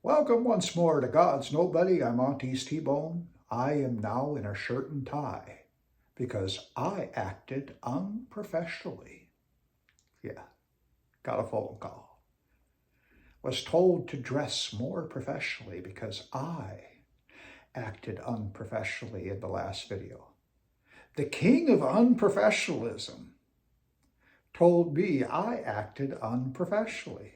Welcome once more to God's Nobody. I'm Auntie's T-Bone. I am now in a shirt and tie because I acted unprofessionally. Yeah, got a phone call. Was told to dress more professionally because I acted unprofessionally in the last video. The king of unprofessionalism told me I acted unprofessionally.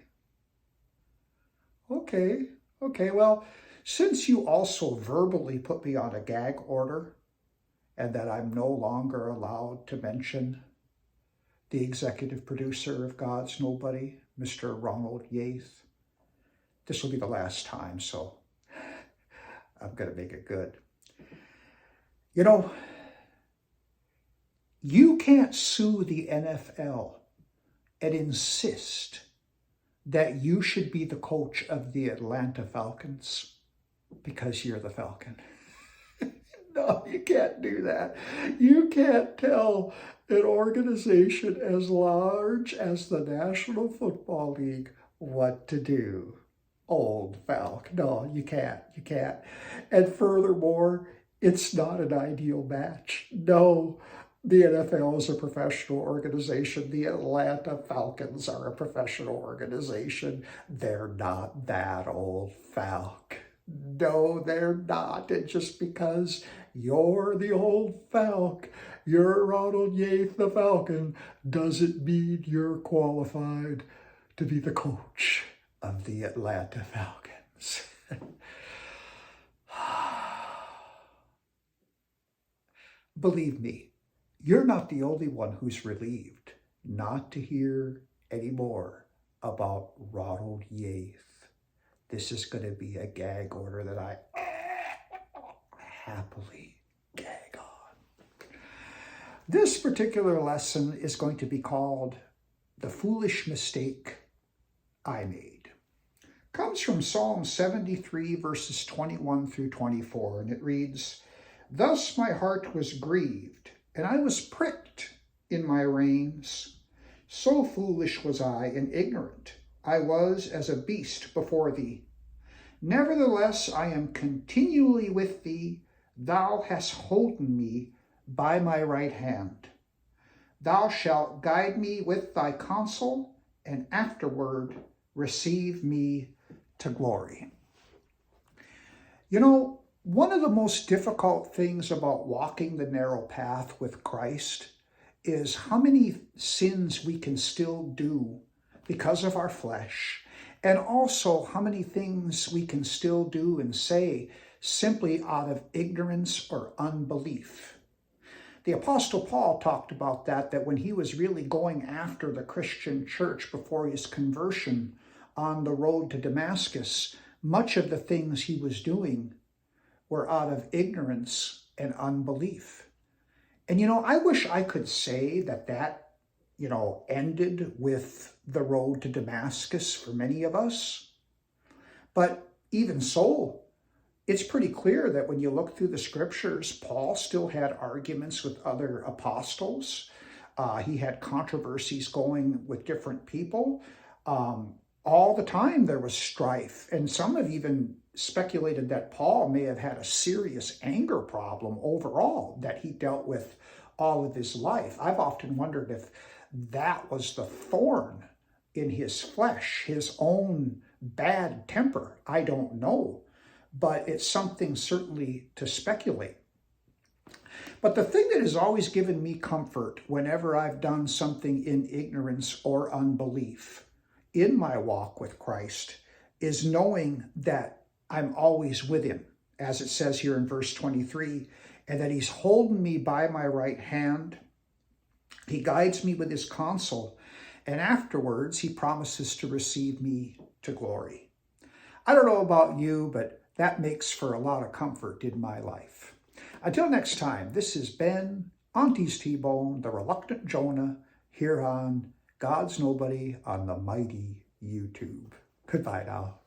Okay, well, since you also verbally put me on a gag order and that I'm no longer allowed to mention the executive producer of Godsnobody, Mr. Ronald Yates, this will be the last time, so I'm going to make it good. You know, you can't sue the NFL and insist that you should be the coach of the Atlanta Falcons because you're the Falcon. No, you can't do that. You can't tell an organization as large as the National Football League what to do. Old Falcon. No, you can't. You can't. And furthermore, it's not an ideal match. No. The NFL is a professional organization. The Atlanta Falcons are a professional organization. They're not that old Falcon. No, they're not. And just because you're the old Falcon, you're Ronald Yates the Falcon, doesn't mean you're qualified to be the coach of the Atlanta Falcons. Believe me, you're not the only one who's relieved not to hear any more about Ronald Yates. This is going to be a gag order that I happily gag on. This particular lesson is going to be called The Foolish Mistake I Made. Comes from Psalm 73, verses 21 through 24, and it reads, "Thus my heart was grieved, and I was pricked in my reins. So foolish was I and ignorant. I was as a beast before thee. Nevertheless, I am continually with thee. Thou hast holden me by my right hand. Thou shalt guide me with thy counsel, and afterward receive me to glory." You know, one of the most difficult things about walking the narrow path with Christ is how many sins we can still do because of our flesh, and also how many things we can still do and say simply out of ignorance or unbelief. The Apostle Paul talked about that when he was really going after the Christian church before his conversion on the road to Damascus, much of the things he was doing were out of ignorance and unbelief. And, I wish I could say that, ended with the road to Damascus for many of us. But even so, it's pretty clear that when you look through the scriptures, Paul still had arguments with other apostles. He had controversies going with different people. All the time there was strife, and some have even speculated that Paul may have had a serious anger problem overall that he dealt with all of his life. I've often wondered if that was the thorn in his flesh, his own bad temper. I don't know, but it's something certainly to speculate. But the thing that has always given me comfort whenever I've done something in ignorance or unbelief in my walk with Christ is knowing that I'm always with him, as it says here in verse 23, and that he's holding me by my right hand. He guides me with his counsel, and afterwards he promises to receive me to glory. I don't know about you, but that makes for a lot of comfort in my life. Until next time, this has been Auntie's T-Bone, the reluctant Jonah, here on God's Nobody on the mighty YouTube. Goodbye now.